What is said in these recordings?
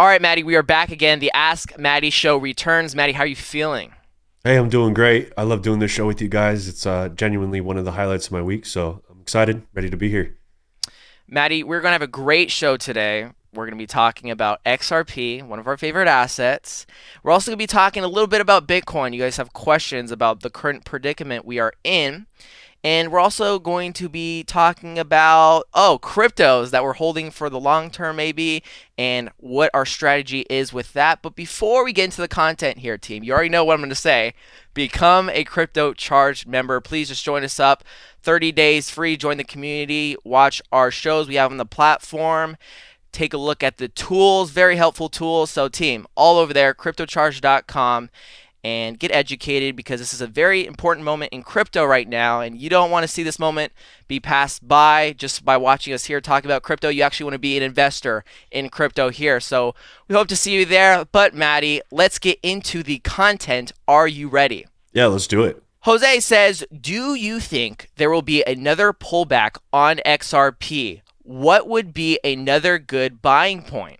All right, Maddie, we are back again. The Ask Maddie show returns. Maddie, how are you feeling? Hey, I'm doing great. I love doing this show with you guys. It's genuinely one of the highlights of my week, so I'm excited, ready to be here. Maddie, we're going to have a great show today. We're going to be talking about XRP, one of our favorite assets. We're also going to be talking a little bit about Bitcoin. You guys have questions about the current predicament we are in. And we're also going to be talking about, cryptos that we're holding for the long term, maybe, and what our strategy is with that. But before we get into the content here, team, you already know what I'm going to say. Become a Crypto Charged member. Please just join us up. 30 days free. Join the community. Watch our shows we have on the platform. Take a look at the tools. Very helpful tools. So, team, all over there, cryptocharge.com. And get educated because this is a very important moment in crypto right now, and you don't want to see this moment be passed by just by watching us here talk about crypto. You actually want to be an investor in crypto here. So we hope to see you there. But Maddie, let's get into the content. Are you ready? Yeah, let's do it. Jose says, do you think there will be another pullback on XRP? What would be another good buying point?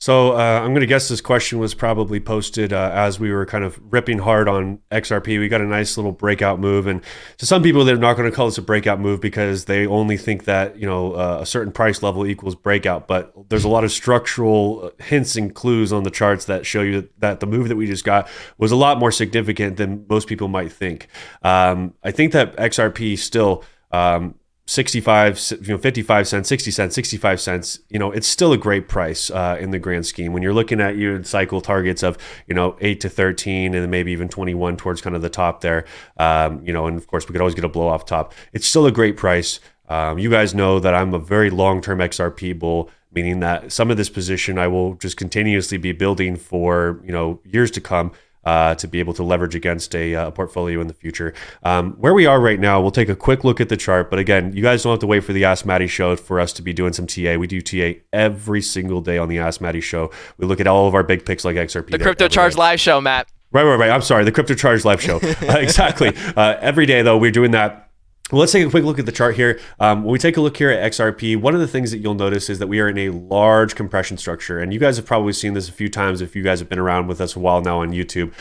So I'm going to guess this question was probably posted as we were kind of ripping hard on XRP. We got a nice little breakout move, and to some people, they're not going to call this a breakout move because they only think that a certain price level equals breakout. But there's a lot of structural hints and clues on the charts that show you that the move that we just got was a lot more significant than most people might think. I think that XRP still. 65, 55 cents, 60 cents, 65 cents, it's still a great price in the grand scheme. When you're looking at cycle targets of, 8 to 13 and then maybe even 21 towards kind of the top there, and of course we could always get a blow off top. It's still a great price. You guys know that I'm a very long-term XRP bull, meaning that some of this position I will just continuously be building for, years to come. To be able to leverage against a portfolio in the future. Where we are right now, we'll take a quick look at the chart. But again, you guys don't have to wait for the Ask Maddie show for us to be doing some TA. We do TA every single day on the Ask Maddie show. We look at all of our big picks like XRP. The Crypto Charge live show, Matt. Right. I'm sorry. The Crypto Charge live show. Exactly. Every day, though, we're doing that. Well, let's take a quick look at the chart here. When we take a look here at XRP, one of the things that you'll notice is that we are in a large compression structure. And you guys have probably seen this a few times if you guys have been around with us a while now on YouTube.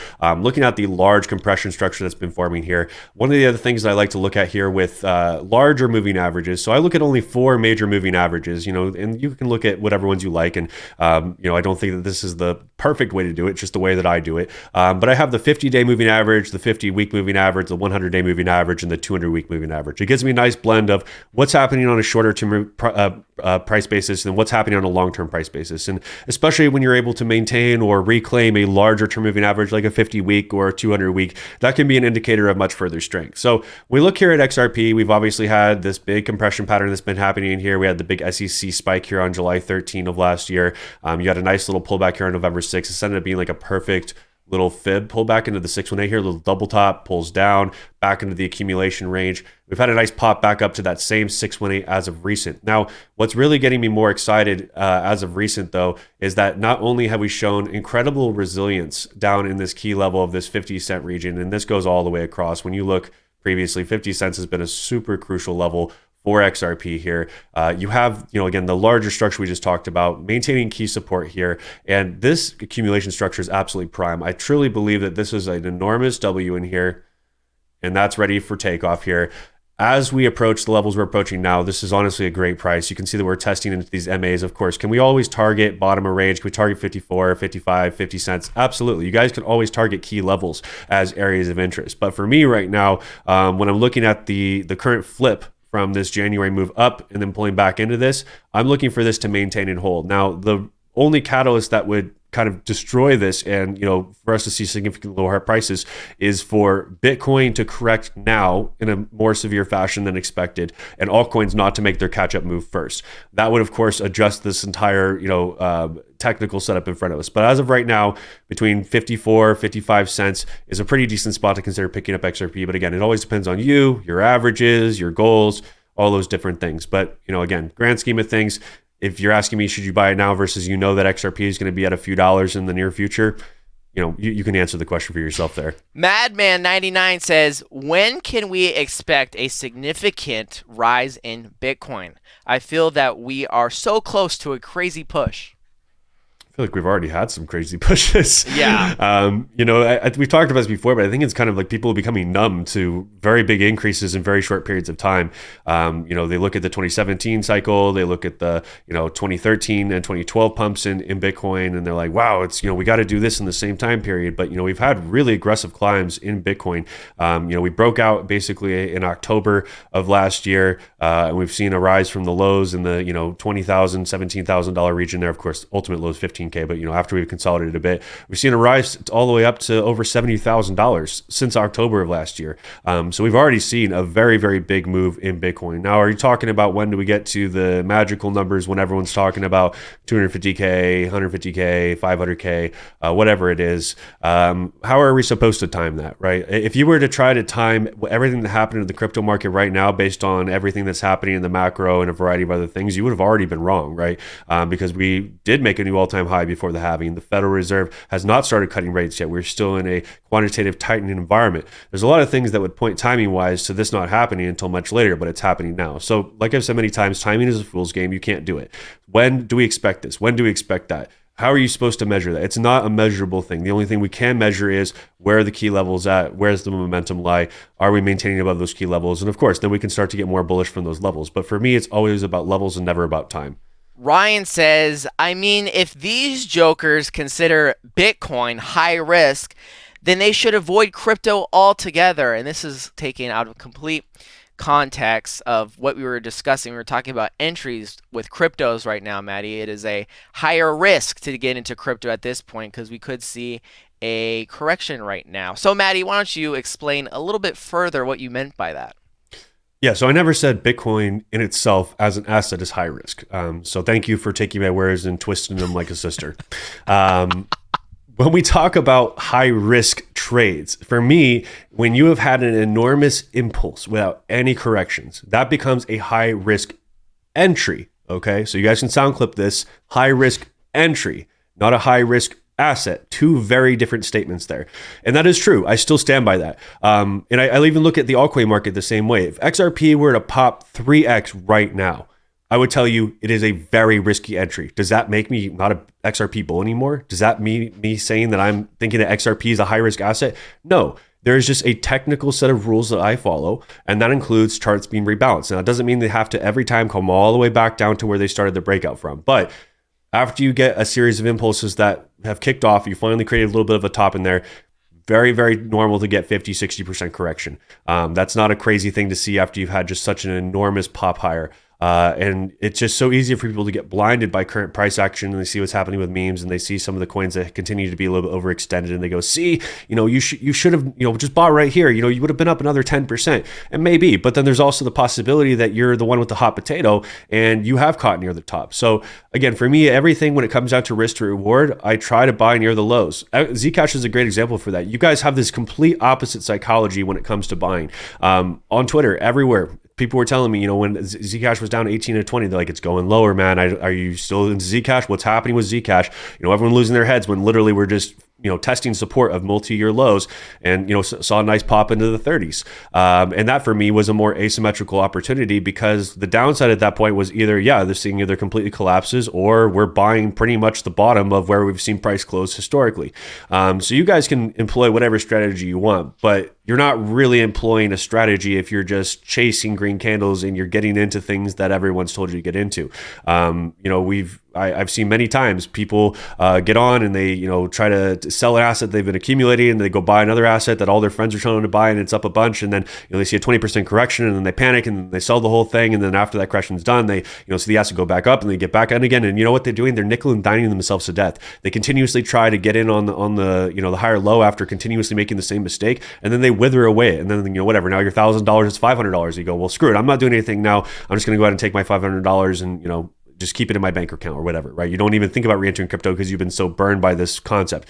Looking at the large compression structure that's been forming here. One of the other things that I like to look at here with larger moving averages. So I look at only 4 major moving averages, and you can look at whatever ones you like. And, I don't think that this is the perfect way to do it, just the way that I do it. But I have the 50-day moving average, the 50-week moving average, the 100-day moving average, and the 200-week moving average. It gives me a nice blend of what's happening on a shorter term price basis and what's happening on a long-term price basis. And especially when you're able to maintain or reclaim a larger term moving average like a 50-week or a 200-week, that can be an indicator of much further strength. So we look here at XRP, we've obviously had this big compression pattern that's been happening in here. We had the big SEC spike here on July 13 of last year. You had a nice little pullback here on November 6th. It's ended up being like a perfect little fib pull back into the 618 here, little double top, pulls down back into the accumulation range. We've had a nice pop back up to that same 618 as of recent. Now, what's really getting me more excited as of recent, though, is that not only have we shown incredible resilience down in this key level of this 50 cent region, and this goes all the way across. When you look previously, 50 cents has been a super crucial level for XRP here. You have, again, the larger structure we just talked about, maintaining key support here. And this accumulation structure is absolutely prime. I truly believe that this is an enormous W in here, and that's ready for takeoff here. As we approach the levels we're approaching now, this is honestly a great price. You can see that we're testing into these MAs, of course. Can we always target bottom of range? Can we target 54, 55, 50 cents? Absolutely. You guys can always target key levels as areas of interest. But for me right now, when I'm looking at the current flip from this January move up and then pulling back into this, I'm looking for this to maintain and hold. Now, the only catalyst that would kind of destroy this and, for us to see significantly lower prices is for Bitcoin to correct now in a more severe fashion than expected and altcoins not to make their catch-up move first. That would, of course, adjust this entire, technical setup in front of us. But as of right now, between 54, 55 cents is a pretty decent spot to consider picking up XRP. But again, it always depends on you, your averages, your goals, all those different things. But, again, grand scheme of things, if you're asking me, should you buy it now versus that XRP is going to be at a few dollars in the near future, you can answer the question for yourself there. Madman99 says, when can we expect a significant rise in Bitcoin? I feel that we are so close to a crazy push. feel like we've already had some crazy pushes. Yeah. We've talked about this before, but I think it's kind of like people becoming numb to very big increases in very short periods of time. They look at the 2017 cycle, they look at the 2013 and 2012 pumps in Bitcoin, and they're like, wow, it's we got to do this in the same time period. But we've had really aggressive climbs in Bitcoin. We broke out basically in October of last year, and we've seen a rise from the lows in the $20,000, $17,000 region there. Of course, ultimate low is 15K, but after we've consolidated a bit, we've seen a rise all the way up to over $70,000 since October of last year. So we've already seen a very, very big move in Bitcoin. Now, are you talking about when do we get to the magical numbers when everyone's talking about 250K, 150K, 500K, whatever it is? How are we supposed to time that, right? If you were to try to time everything that happened in the crypto market right now based on everything that's happening in the macro and a variety of other things, you would have already been wrong, right? Because we did make a new all-time high before the halving. The Federal Reserve has not started cutting rates yet. We're still in a quantitative tightening environment. There's a lot of things that would point timing-wise to this not happening until much later, but it's happening now. So like I've said many times, timing is a fool's game. You can't do it. When do we expect this? When do we expect that? How are you supposed to measure that? It's not a measurable thing. The only thing we can measure is where are the key levels at? Where's the momentum lie? Are we maintaining above those key levels? And of course, then we can start to get more bullish from those levels. But for me, it's always about levels and never about time. Ryan says, if these jokers consider Bitcoin high risk, then they should avoid crypto altogether. And this is taken out of complete context of what we were discussing. We were talking about entries with cryptos right now, Maddie. It is a higher risk to get into crypto at this point because we could see a correction right now. So, Maddie, why don't you explain a little bit further what you meant by that? Yeah, so I never said Bitcoin in itself as an asset is high risk. So thank you for taking my words and twisting them like a sister. When we talk about high risk trades, for me, when you have had an enormous impulse without any corrections, that becomes a high risk entry. Okay, so you guys can sound clip this: high risk entry, not a high risk asset. Two very different statements there. And that is true. I still stand by that. And I'll even look at the altcoin market the same way. If XRP were to pop 3x right now, I would tell you it is a very risky entry. Does that make me not a XRP bull anymore? Does that mean me saying that I'm thinking that XRP is a high risk asset? No. There is just a technical set of rules that I follow, and that includes charts being rebalanced. Now, it doesn't mean they have to every time come all the way back down to where they started the breakout from. But after you get a series of impulses that have kicked off, you finally created a little bit of a top in there. Very, very normal to get 50, 60% correction. That's not a crazy thing to see after you've had just such an enormous pop higher. And it's just so easy for people to get blinded by current price action, and they see what's happening with memes, and they see some of the coins that continue to be a little bit overextended, and they go, see, you should have, just bought right here. You would have been up another 10%, and maybe, but then there's also the possibility that you're the one with the hot potato and you have caught near the top. So again, for me, everything when it comes down to risk to reward, I try to buy near the lows. Zcash is a great example for that. You guys have this complete opposite psychology when it comes to buying. On Twitter, everywhere, people were telling me, when Zcash was down 18 to 20, they're like, it's going lower, man. Are you still in Zcash? What's happening with Zcash? Everyone losing their heads when literally we're just testing support of multi-year lows, and saw a nice pop into the 30s. And that for me was a more asymmetrical opportunity, because the downside at that point was either this thing either completely collapses, or we're buying pretty much the bottom of where we've seen price close historically. So you guys can employ whatever strategy you want, but you're not really employing a strategy if you're just chasing green candles and you're getting into things that everyone's told you to get into. I've seen many times people get on and they try to sell an asset they've been accumulating, and they go buy another asset that all their friends are telling them to buy, and it's up a bunch, and then they see a 20% correction, and then they panic and then they sell the whole thing, and then after that correction's done, they see the asset go back up and they get back in again, and you know what they're doing? They're nickel and diming themselves to death. They continuously try to get in on the the higher low after continuously making the same mistake, and then they wither away, and then whatever, now your $1,000 is $500. You go, well, screw it, I'm not doing anything now. I'm just going to go ahead and take my $500 and just keep it in my bank account or whatever, right? You don't even think about re-entering crypto because you've been so burned by this concept.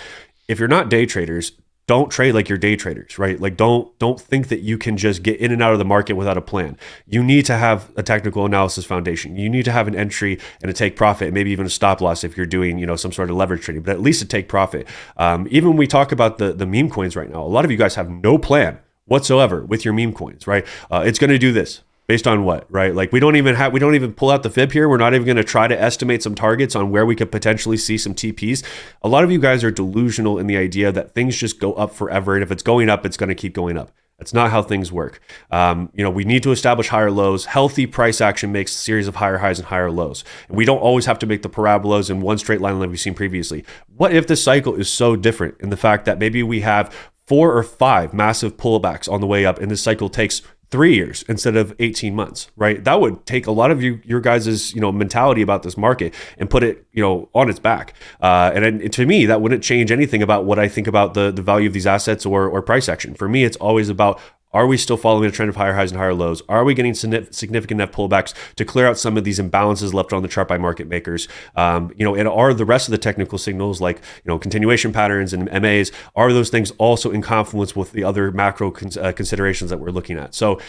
If you're not day traders, don't trade like you're day traders, right? Like don't think that you can just get in and out of the market without a plan. You need to have a technical analysis foundation. You need to have an entry and a take profit, and maybe even a stop loss if you're doing some sort of leverage trading, but at least a take profit. Even when we talk about the meme coins right now, a lot of you guys have no plan whatsoever with your meme coins, right? It's going to do this. Based on what, right? Like we don't even pull out the fib here. We're not even going to try to estimate some targets on where we could potentially see some TPs. A lot of you guys are delusional in the idea that things just go up forever. And if it's going up, it's going to keep going up. That's not how things work. We need to establish higher lows. Healthy price action makes a series of higher highs and higher lows. And we don't always have to make the parabolas in one straight line like we've seen previously. What if this cycle is so different in the fact that maybe we have 4 or 5 massive pullbacks on the way up and this cycle takes 3 years instead of 18 months, right? That would take a lot of your guys' mentality about this market and put it on its back. And to me, that wouldn't change anything about what I think about the value of these assets or price action. For me, it's always about, are we still following a trend of higher highs and higher lows? Are we getting significant net pullbacks to clear out some of these imbalances left on the chart by market makers? And are the rest of the technical signals like continuation patterns and MAs, are those things also in confluence with the other macro considerations that we're looking at? So,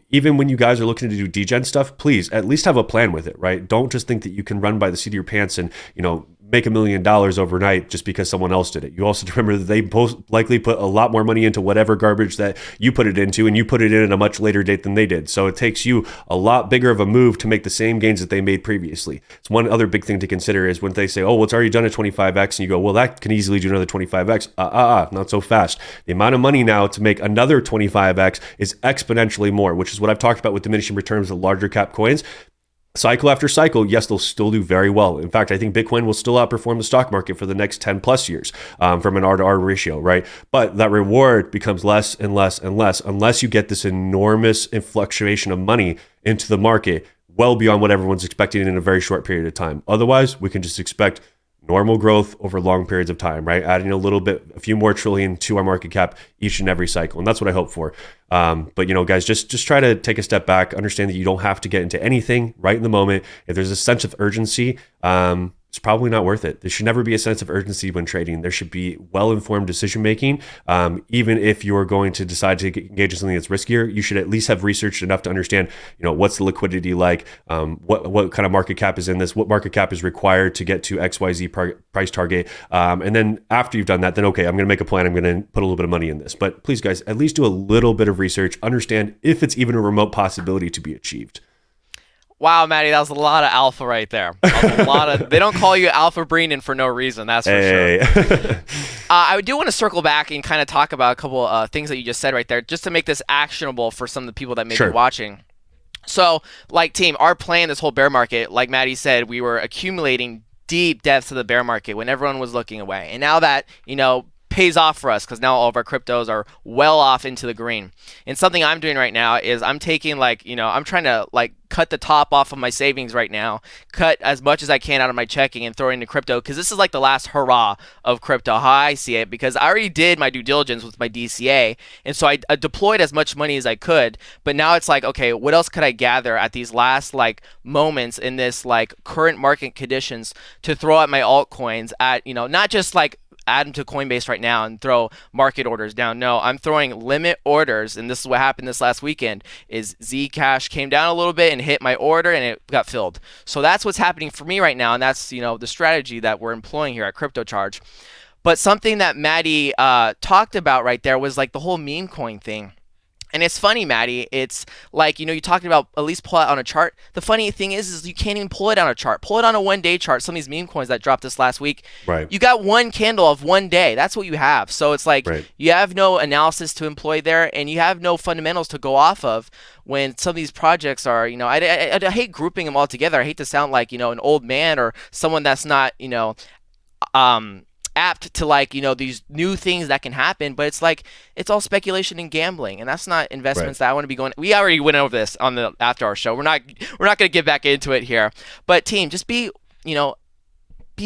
even when you guys are looking to do degen stuff, please at least have a plan with it, right? Don't just think that you can run by the seat of your pants and, make $1 million overnight just because someone else did it. You also remember that they both likely put a lot more money into whatever garbage that you put it into, and you put it in at a much later date than they did. So it takes you a lot bigger of a move to make the same gains that they made previously. It's one other big thing to consider is when they say, oh, well, it's already done a 25x, and you go, well, that can easily do another 25x. Not so fast. The amount of money now to make another 25x is exponentially more, which is what I've talked about with diminishing returns of larger cap coins. Cycle after cycle, yes, they'll still do very well. In fact, I think Bitcoin will still outperform the stock market for the next 10 plus years from an R to R ratio, right? But that reward becomes less and less and less unless you get this enormous fluctuation of money into the market well beyond what everyone's expecting in a very short period of time. Otherwise, we can just expect normal growth over long periods of time, right? Adding a few more trillion to our market cap each and every cycle. And that's what I hope for. But guys, just try to take a step back, understand that you don't have to get into anything right in the moment. If there's a sense of urgency, it's probably not worth it. There should never be a sense of urgency when trading. There should be well-informed decision-making. Even if you're going to decide to engage in something that's riskier, you should at least have researched enough to understand, what's the liquidity like, what kind of market cap is in this, what market cap is required to get to XYZ price target. And then after you've done that, then okay, I'm going to make a plan. I'm going to put a little bit of money in this. But please, guys, at least do a little bit of research. Understand if it's even a remote possibility to be achieved. Wow, Maddie, that was a lot of alpha right there. They don't call you Alpha Breenan for no reason, that's for sure. I do want to circle back and kind of talk about a couple things that you just said right there, just to make this actionable for some of the people that may be watching. So, team, our plan this whole bear market, like Maddie said, we were accumulating deep depths of the bear market when everyone was looking away. And now that, pays off for us because now all of our cryptos are well off into the green. And something I'm doing right now is I'm taking I'm trying to cut the top off of my savings right now, cut as much as I can out of my checking and throw it into crypto because this is the last hurrah of crypto, how I see it, because I already did my due diligence with my DCA. And so I deployed as much money as I could, but now it's okay, what else could I gather at these last moments in this current market conditions to throw at my altcoins at, not just add them to Coinbase right now and throw market orders down. No, I'm throwing limit orders, and this is what happened this last weekend, is Zcash came down a little bit and hit my order, and it got filled. So that's what's happening for me right now, and that's, the strategy that we're employing here at CryptoCharge. But something that Maddie talked about right there was the whole meme coin thing. And it's funny, Maddie, it's you're talking about at least pull it on a chart. The funny thing is you can't even pull it on a chart. Pull it on a one-day chart. Some of these meme coins that dropped this last week, right? You got one candle of one day. That's what you have. So it's you have no analysis to employ there, and you have no fundamentals to go off of when some of these projects are, I hate grouping them all together. I hate to sound like, an old man or someone that's not, apt to these new things that can happen, but it's it's all speculation and gambling, and that's not investments that I want to be going. We already went over this on the after our show. We're not going to get back into it here, but team, just be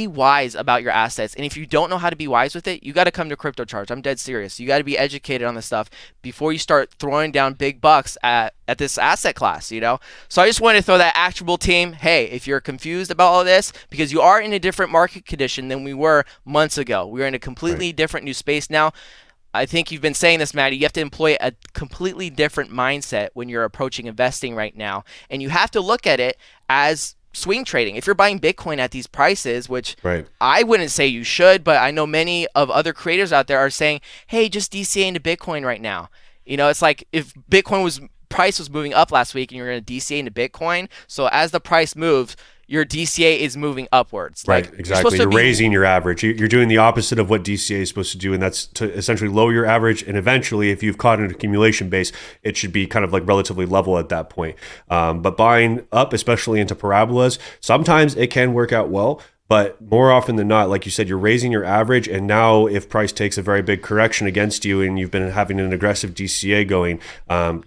wise about your assets. And if you don't know how to be wise with it, you got to come to CryptoCharge. I'm dead serious. You got to be educated on this stuff before you start throwing down big bucks at this asset class, So I just wanted to throw that actionable, team. Hey, if you're confused about all this, because you are in a different market condition than we were months ago. We're in a completely different new space now. I think you've been saying this, Maddie. You have to employ a completely different mindset when you're approaching investing right now. And you have to look at it as swing trading. If you're buying Bitcoin at these prices, which I wouldn't say you should, but I know many of other creators out there are saying, hey, just DCA into Bitcoin right now. It's if Bitcoin was price was moving up last week and you're going to DCA into Bitcoin. So as the price moves, your DCA is moving upwards. Right, Like, exactly. You're raising your average. You're doing the opposite of what DCA is supposed to do, and that's to essentially lower your average. And eventually, if you've caught an accumulation base, it should be kind of like relatively level at that point. But buying up, especially into parabolas, sometimes it can work out well. But more often than not, like you said, you're raising your average. And now if price takes a very big correction against you and you've been having an aggressive DCA going,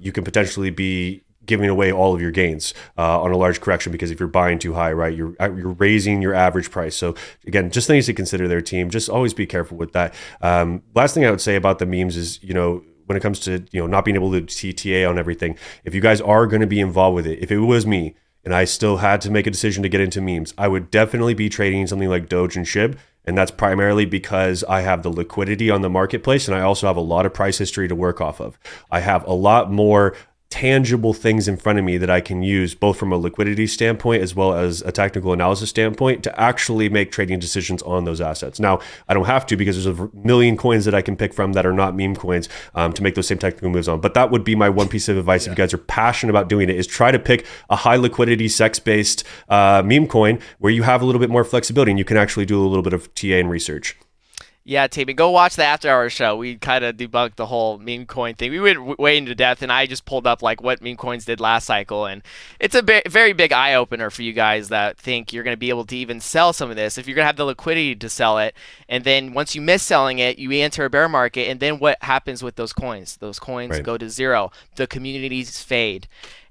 you can potentially be giving away all of your gains on a large correction, because if you're buying too high, right, you're raising your average price. So again, just things to consider there, team. Just always be careful with that. Last thing I would say about the memes is, when it comes to not being able to TTA on everything, if you guys are going to be involved with it, if it was me and I still had to make a decision to get into memes, I would definitely be trading something like Doge and SHIB. And that's primarily because I have the liquidity on the marketplace, and I also have a lot of price history to work off of. I have a lot more tangible things in front of me that I can use, both from a liquidity standpoint as well as a technical analysis standpoint, to actually make trading decisions on those assets. Now, I don't have to, because there's a million coins that I can pick from that are not meme coins to make those same technical moves on. But that would be my one piece of advice if you guys are passionate about doing it, is try to pick a high liquidity, sex-based meme coin where you have a little bit more flexibility and you can actually do a little bit of TA and research. Yeah, Tammy, go watch the After Hours show. We kind of debunked the whole meme coin thing. We went way into depth, and I just pulled up like what meme coins did last cycle, and it's a very big eye opener for you guys that think you're going to be able to even sell some of this. If you're going to have the liquidity to sell it, and then once you miss selling it, you enter a bear market, and then what happens with those coins? Those coins Right. go to zero. The communities fade.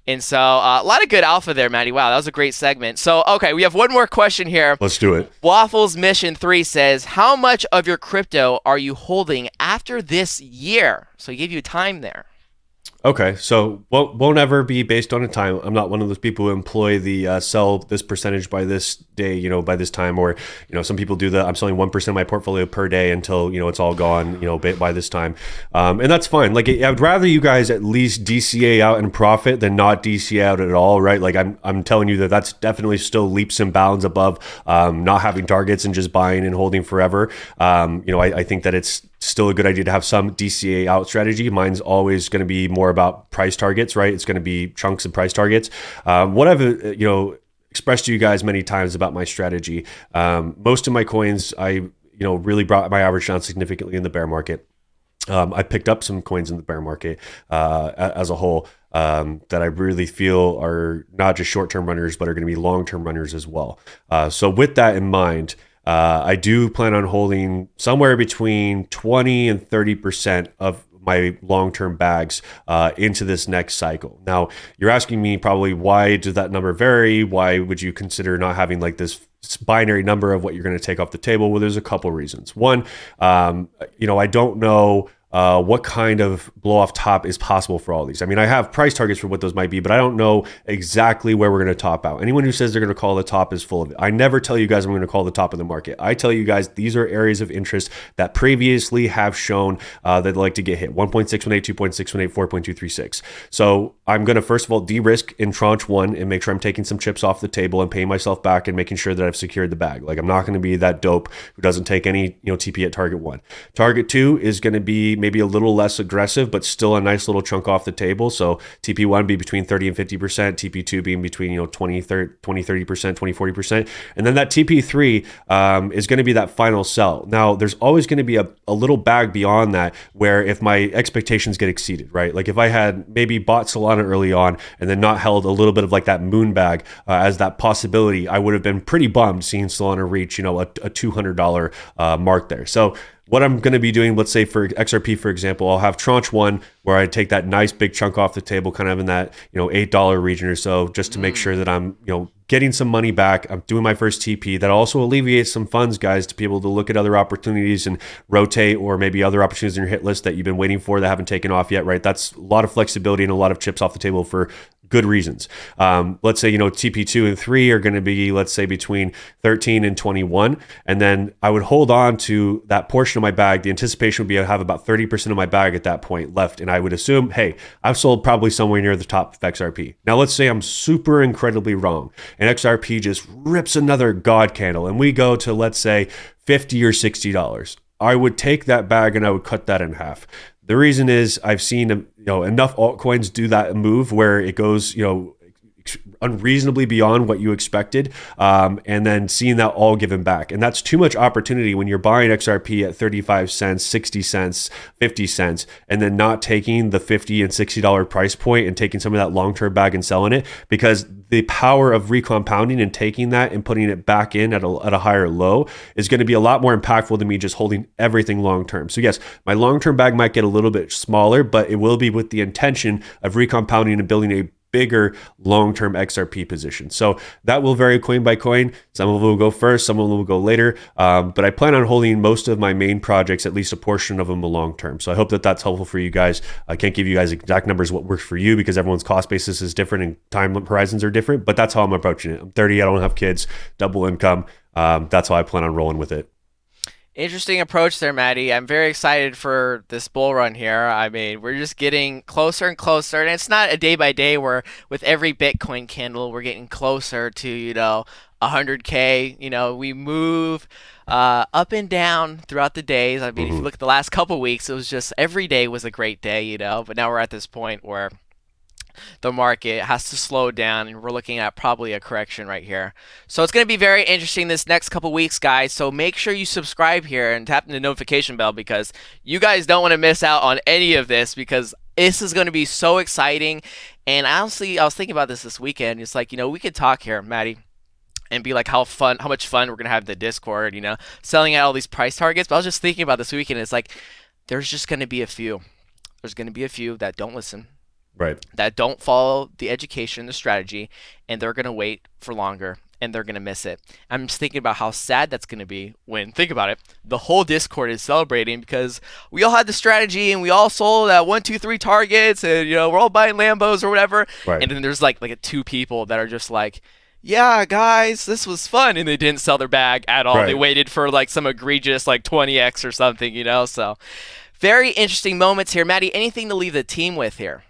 And so a lot of good alpha there, Maddie. Wow, that was a great segment. So, okay, we have one more question here. Let's do it. Waffles Mission 3 says, how much of your crypto are you holding after this year? So he gave you time there. Okay, so won't ever be based on a time. I'm not one of those people who employ the sell this percentage by this day, by this time, or some people do I'm selling 1% of my portfolio per day until it's all gone, by this time, and that's fine. Like, I'd rather you guys at least DCA out and profit than not DCA out at all, right? Like, I'm telling you that's definitely still leaps and bounds above not having targets and just buying and holding forever. I think that it's still a good idea to have some DCA out strategy. Mine's always going to be more about price targets, right? It's going to be chunks and price targets. What I've, expressed to you guys many times about my strategy. Most of my coins, I, really brought my average down significantly in the bear market. I picked up some coins in the bear market as a whole that I really feel are not just short-term runners, but are going to be long-term runners as well. So with that in mind, I do plan on holding somewhere between 20 and 30% of my long-term bags into this next cycle. Now, you're asking me probably, why does that number vary? Why would you consider not having like this binary number of what you're going to take off the table? Well, there's a couple reasons. One, I don't know what kind of blow off top is possible for all these. I mean, I have price targets for what those might be, but I don't know exactly where we're going to top out. Anyone who says they're going to call the top is full of it. I never tell you guys I'm going to call the top of the market. I tell you guys these are areas of interest that previously have shown that they like to get hit: 1.618, 2.618, 4.236. So I'm going to first of all de-risk in tranche one and make sure I'm taking some chips off the table and paying myself back and making sure that I've secured the bag. Like, I'm not going to be that dope who doesn't take any TP at target one. Target two is going to be maybe a little less aggressive, but still a nice little chunk off the table. So TP1 be between 30 and 50%, TP2 being between 20, 30%, 20, 40%. And then that TP3 is going to be that final sell. Now, there's always going to be a little bag beyond that where if my expectations get exceeded, right? Like, if I had maybe bought Solana early on and then not held a little bit of like that moon bag as that possibility, I would have been pretty bummed seeing Solana reach, a $200 mark there. So what I'm going to be doing, let's say for XRP, for example, I'll have tranche one where I take that nice big chunk off the table, kind of in that, $8 region or so, just to make sure that I'm, getting some money back. I'm doing my first TP. That also alleviates some funds, guys, to be able to look at other opportunities and rotate, or maybe other opportunities in your hit list that you've been waiting for that haven't taken off yet, right? That's a lot of flexibility and a lot of chips off the table for good reasons. Let's say, TP2 and 3 are going to be, let's say, between 13 and 21. And then I would hold on to that portion of my bag. The anticipation would be I have about 30% of my bag at that point left. And I would assume, hey, I've sold probably somewhere near the top of XRP. Now, let's say I'm super incredibly wrong and XRP just rips another God candle and we go to, let's say, $50 or $60. I would take that bag and I would cut that in half. The reason is I've seen enough altcoins do that move where it goes unreasonably beyond what you expected, and then seeing that all given back. And that's too much opportunity when you're buying XRP at 35 cents, 60 cents, 50 cents, and then not taking the $50 and $60 price point and taking some of that long-term bag and selling it, because the power of recompounding and taking that and putting it back in at a higher low is going to be a lot more impactful than me just holding everything long-term. So yes, my long-term bag might get a little bit smaller, but it will be with the intention of recompounding and building a bigger long-term XRP position. So that will vary coin by coin. Some of them will go first, some of them will go later. But I plan on holding most of my main projects, at least a portion of them, long-term. So I hope that that's helpful for you guys. I can't give you guys exact numbers what works for you because everyone's cost basis is different and time horizons are different, but that's how I'm approaching it. I'm 30, I don't have kids, double income. That's how I plan on rolling with it. Interesting approach there, Maddie. I'm very excited for this bull run here. I mean, we're just getting closer and closer, and it's not a day by day where with every Bitcoin candle we're getting closer to 100K. We move up and down throughout the days. I mean, if you look at the last couple weeks, it was just every day was a great day, but now we're at this point where the market has to slow down, and we're looking at probably a correction right here. So it's going to be very interesting this next couple weeks, guys. So make sure you subscribe here and tap the notification bell, because you guys don't want to miss out on any of this, because this is going to be so exciting. And honestly, I was thinking about this weekend. It's like, we could talk here, Maddie, and be like how much fun we're going to have in the Discord, selling out all these price targets. But I was just thinking about this weekend. It's like, there's just going to be a few. There's going to be a few that don't listen. Right. That don't follow the education, the strategy, and they're going to wait for longer, and they're going to miss it. I'm just thinking about how sad that's going to be when, think about it, the whole Discord is celebrating because we all had the strategy and we all sold at 1, 2, 3 targets, and we're all buying Lambos or whatever. Right. And then there's like 2 people that are just like, yeah, guys, this was fun, and they didn't sell their bag at all. Right. They waited for some egregious 20x or something, So very interesting moments here. Maddie, anything to leave the team with here?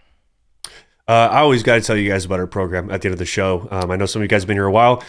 I always got to tell you guys about our program at the end of the show. I know some of you guys have been here a while.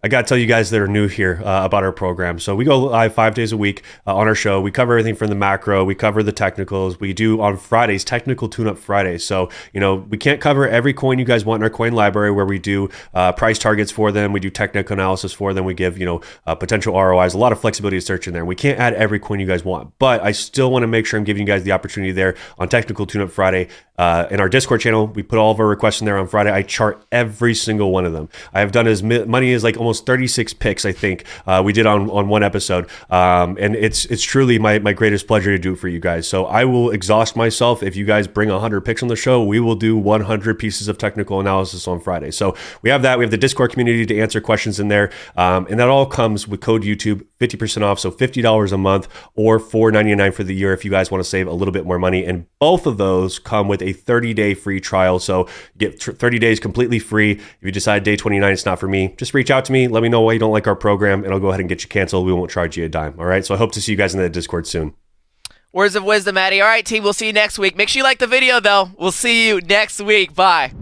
I got to tell you guys that are new here about our program. So we go live 5 days a week on our show. We cover everything from the macro. We cover the technicals. We do on Fridays, technical tune-up Fridays. So, we can't cover every coin you guys want in our coin library, where we do price targets for them. We do technical analysis for them. We give, potential ROIs, a lot of flexibility to search in there. We can't add every coin you guys want, but I still want to make sure I'm giving you guys the opportunity there on technical tune-up Friday. In our Discord channel, we put all of our requests in there on Friday. I chart every single one of them. I have done as many as almost 36 picks, I think we did on one episode, and it's truly my greatest pleasure to do it for you guys. So I will exhaust myself if you guys bring 100 picks on the show. We will do 100 pieces of technical analysis on Friday. So we have that. We have the Discord community to answer questions in there, and that all comes with code YouTube, 50% off. So $50 a month or $4.99 for the year if you guys want to save a little bit more money. And both of those come with a 30-day free trial. So you get 30 days completely free. If you decide day 29 it's not for me, just reach out to me. Let me know why you don't like our program, and I'll go ahead and get you canceled. We won't charge you a dime. All right. So I hope to see you guys in the Discord soon. Words of wisdom, Maddie. All right, team. We'll see you next week. Make sure you like the video, though. We'll see you next week. Bye.